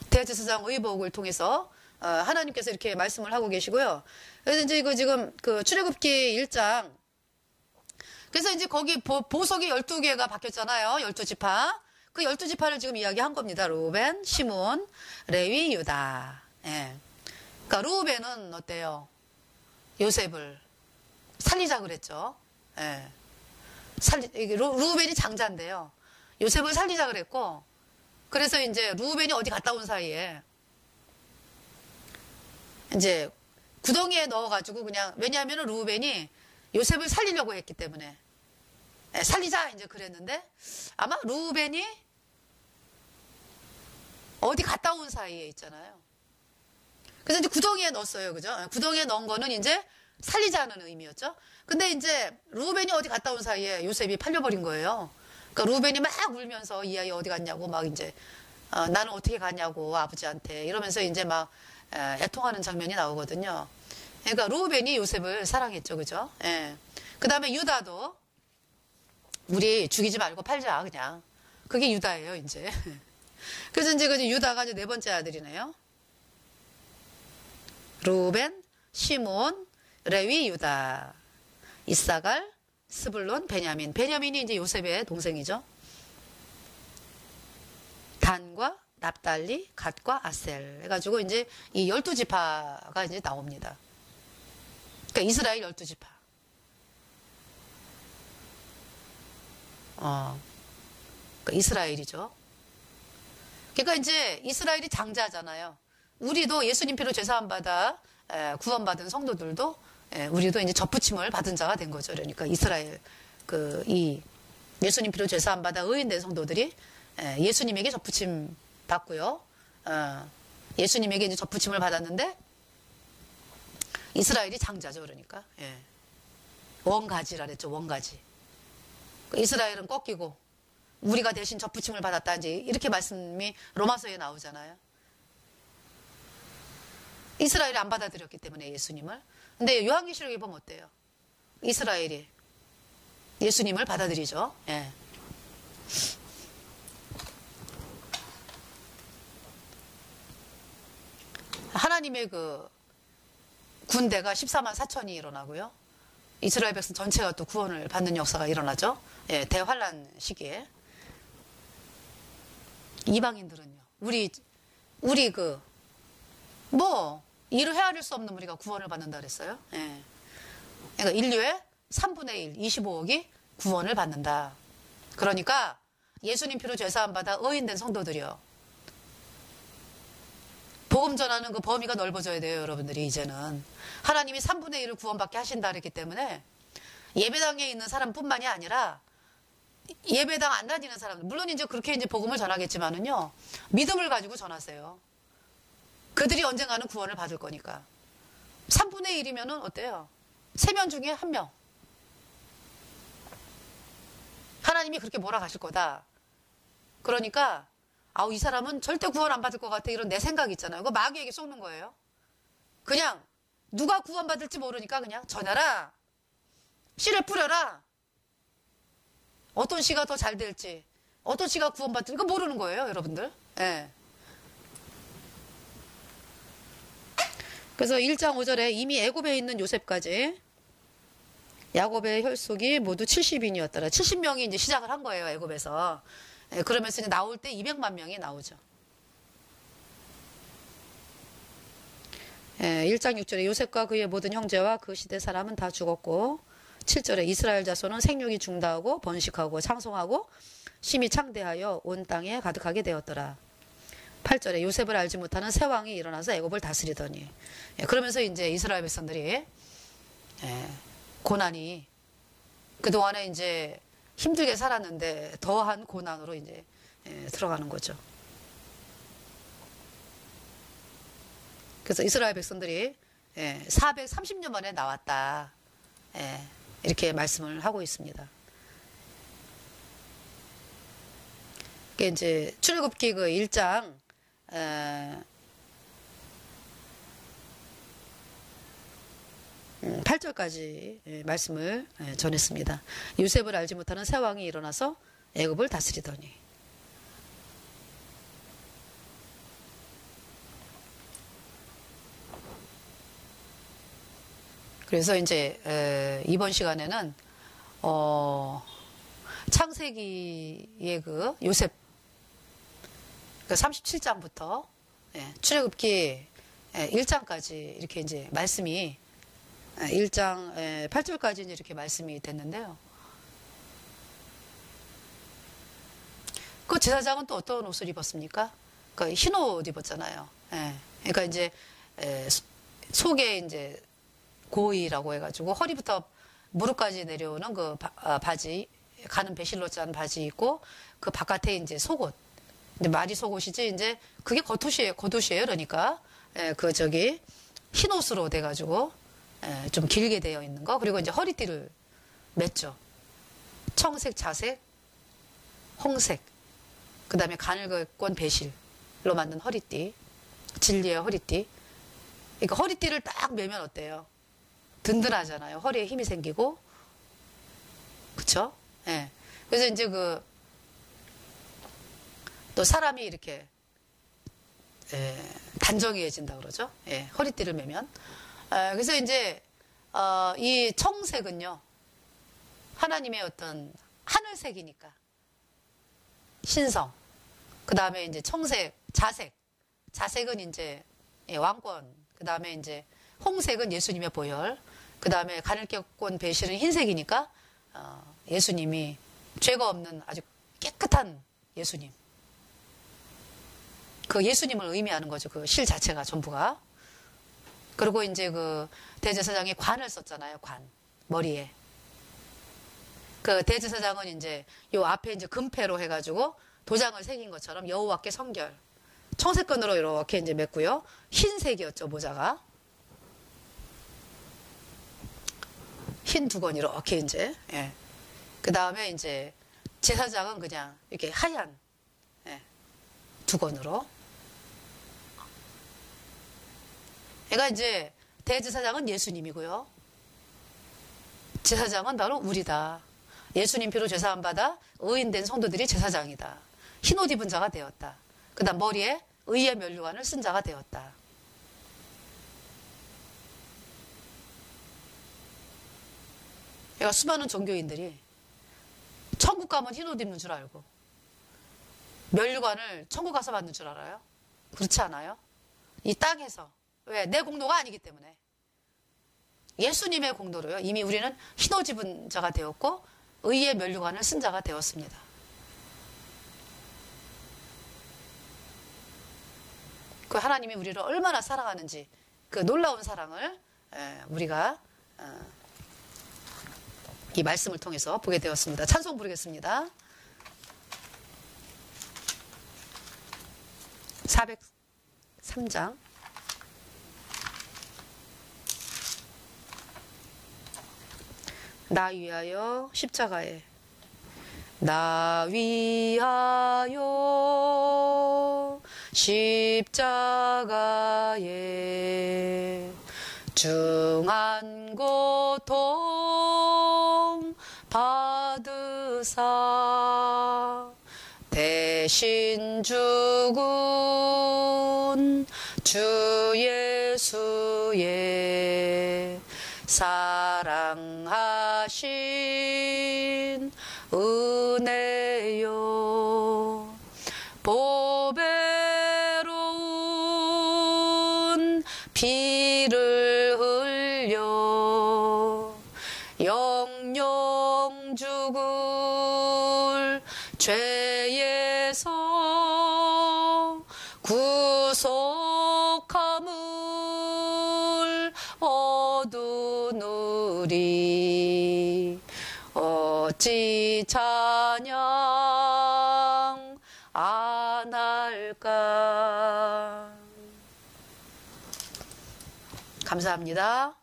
대제사장 의복을 통해서 하나님께서 이렇게 말씀을 하고 계시고요. 그래서 이제 이거 지금 그 출애굽기 1장. 그래서 이제 거기 보석이 12개가 바뀌었잖아요. 12지파. 그 12지파를 지금 이야기한 겁니다. 루벤, 시몬, 레위, 유다. 예. 그러니까 루벤은 어때요? 요셉을 살리자 그랬죠. 예. 루벤이 장자인데요. 요셉을 살리자 그랬고, 그래서 이제 루벤이 어디 갔다 온 사이에 이제 구덩이에 넣어가지고 그냥, 왜냐하면 루벤이 요셉을 살리려고 했기 때문에, 살리자 이제 그랬는데 아마 루벤이 어디 갔다 온 사이에 있잖아요. 그래서 이제 구덩이에 넣었어요. 그죠? 구덩이에 넣은 거는 이제 살리자는 의미였죠. 근데 이제 루벤이 어디 갔다 온 사이에 요셉이 팔려버린 거예요. 그러니까 루벤이 막 울면서 이 아이 어디 갔냐고 막 이제 나는 어떻게 갔냐고 아버지한테 이러면서 이제 막 애통하는 장면이 나오거든요. 그러니까 루벤이 요셉을 사랑했죠. 그죠? 예. 그 다음에 유다도 우리 죽이지 말고 팔자 그냥. 그게 유다예요 이제. 그래서 이제 그 유다가 이제 네 번째 아들이네요. 루벤, 시몬, 레위, 유다, 이사갈, 스불론, 베냐민. 베냐민이 이제 요셉의 동생이죠. 단과 납달리, 갓과 아셀 해가지고 이제 이 12지파가 이제 나옵니다. 그러니까 이스라엘 12지파. 그러니까 이스라엘이죠. 그러니까 이제 이스라엘이 장자잖아요. 우리도 예수님 피로 죄사함 받아 구원받은 성도들도 우리도 이제 접붙임을 받은 자가 된 거죠. 그러니까 이스라엘 이 예수님 피로 죄사함 받아 의인된 성도들이 예수님에게 접붙임 받고요. 예수님에게 이제 접붙임을 받았는데 이스라엘이 장자죠. 그러니까 원가지라 그랬죠. 원가지. 이스라엘은 꺾이고 우리가 대신 접붙임을 받았다. 이제 이렇게 말씀이 로마서에 나오잖아요. 이스라엘이 안 받아들였기 때문에 예수님을. 근데 요한계시록에 보면 어때요? 이스라엘이 예수님을 받아들이죠. 예. 하나님의 그 군대가 14만 4천이 일어나고요. 이스라엘 백성 전체가 또 구원을 받는 역사가 일어나죠. 예, 대환란 시기에. 이방인들은요. 우리 이를 헤아릴 수 없는 우리가 구원을 받는다 그랬어요. 예. 그러니까 인류의 3분의 1, 25억이 구원을 받는다. 그러니까 예수님 피로 죄사함 받아 의인된 성도들이요. 복음 전하는 그 범위가 넓어져야 돼요, 여러분들이 이제는. 하나님이 3분의 1을 구원받게 하신다 그랬기 때문에 예배당에 있는 사람뿐만이 아니라 예배당 안 다니는 사람들, 물론 이제 그렇게 이제 복음을 전하겠지만은요, 믿음을 가지고 전하세요. 그들이 언젠가는 구원을 받을 거니까. 3분의 1이면은 어때요? 3명 중에 1명. 하나님이 그렇게 몰아가실 거다. 그러니까 이 사람은 절대 구원 안 받을 것 같아. 이런 내 생각이 있잖아요. 그거 마귀에게 속는 거예요. 그냥 누가 구원 받을지 모르니까 그냥 전하라. 씨를 뿌려라. 어떤 씨가 더 잘 될지, 어떤 씨가 구원 받을지 모르는 거예요, 여러분들. 예. 그래서 1장 5절에 이미 애굽에 있는 요셉까지 야곱의 혈속이 모두 70인이었더라. 70명이 이제 시작을 한 거예요, 애굽에서. 예, 그러면서 이제 나올 때 200만 명이 나오죠. 예, 1장 6절에 요셉과 그의 모든 형제와 그 시대 사람은 다 죽었고, 7절에 이스라엘 자손은 생육이 중다하고 번식하고 창성하고 심히 창대하여 온 땅에 가득하게 되었더라. 8절에 요셉을 알지 못하는 새 왕이 일어나서 애굽을 다스리더니. 예, 그러면서 이제 이스라엘 백성들이 고난이 그동안에 이제 힘들게 살았는데 더한 고난으로 이제 들어가는 거죠. 그래서 이스라엘 백성들이 430년 만에 나왔다. 이렇게 말씀을 하고 있습니다. 이게 이제 출애굽기 그 1장 8절까지 말씀을 전했습니다. 요셉을 알지 못하는 새 왕이 일어나서 애굽을 다스리더니. 그래서 이제 이번 시간에는 창세기의 그 요셉 37장부터 출애굽기 1장까지 이렇게 이제 말씀이 1장 8절까지 이제 이렇게 말씀이 됐는데요. 그 제사장은 또 어떤 옷을 입었습니까? 그 흰 옷 입었잖아요. 그러니까 이제 속에 이제 고이라고 해가지고 허리부터 무릎까지 내려오는 그 바지, 가는 배실로 짠 바지 입고 그 바깥에 이제 속옷. 근데 말이 속옷이지 이제 그게 겉옷이에요. 그러니까 그 저기 흰 옷으로 돼가지고 좀 길게 되어 있는 거. 그리고 이제 허리띠를 맸죠. 청색, 자색, 홍색. 그 다음에 가늘건 배실로 만든 허리띠. 진리의 허리띠. 그러니까 허리띠를 딱 매면 어때요? 든든하잖아요. 허리에 힘이 생기고. 그쵸? 예. 그래서 이제 또 사람이 이렇게, 단정해진다 그러죠? 예. 허리띠를 매면. 그래서 이제, 이 청색은요, 하나님의 어떤 하늘색이니까. 신성. 그 다음에 이제 청색, 자색. 자색은 이제 왕권. 그 다음에 이제 홍색은 예수님의 보혈. 그 다음에 가늘 껴꼰 배실은 흰색이니까 예수님이 죄가 없는 아주 깨끗한 예수님. 그 예수님을 의미하는 거죠. 그 실 자체가 전부가. 그리고 이제 그 대제사장이 관을 썼잖아요. 관. 머리에. 그 대제사장은 이제 요 앞에 이제 금패로 해가지고 도장을 새긴 것처럼 여호와께 성결. 청색끈으로 이렇게 이제 맺고요. 흰색이었죠, 모자가. 흰 두건 이렇게 이제. 예. 그 다음에 이제 제사장은 그냥 이렇게 하얀 두건으로. 그러니까 이제 대제사장은 예수님이고요. 제사장은 바로 우리다. 예수님 피로 죄사함 받아 의인된 성도들이 제사장이다. 흰옷 입은 자가 되었다. 그 다음 머리에 의의 면류관을 쓴 자가 되었다. 그러니까 수많은 종교인들이 천국 가면 흰옷 입는 줄 알고 면류관을 천국 가서 받는 줄 알아요? 그렇지 않아요? 이 땅에서. 왜? 내 공로가 아니기 때문에. 예수님의 공로로요. 이미 우리는 흰옷 입은 자가 되었고 의의 면류관을 쓴 자가 되었습니다. 그 하나님이 우리를 얼마나 사랑하는지 그 놀라운 사랑을 우리가 이 말씀을 통해서 보게 되었습니다. 찬송 부르겠습니다. 403장. 나 위하여 십자가에. 나 위하여 십자가에 중한 고통 받으사 대신 죽은 주 예수의 사랑하신 은혜요 보배로운 피를 흘려 영영 죽을 죄에서 구속함을 얻으누리 어찌 찬양 안 할까. 감사합니다.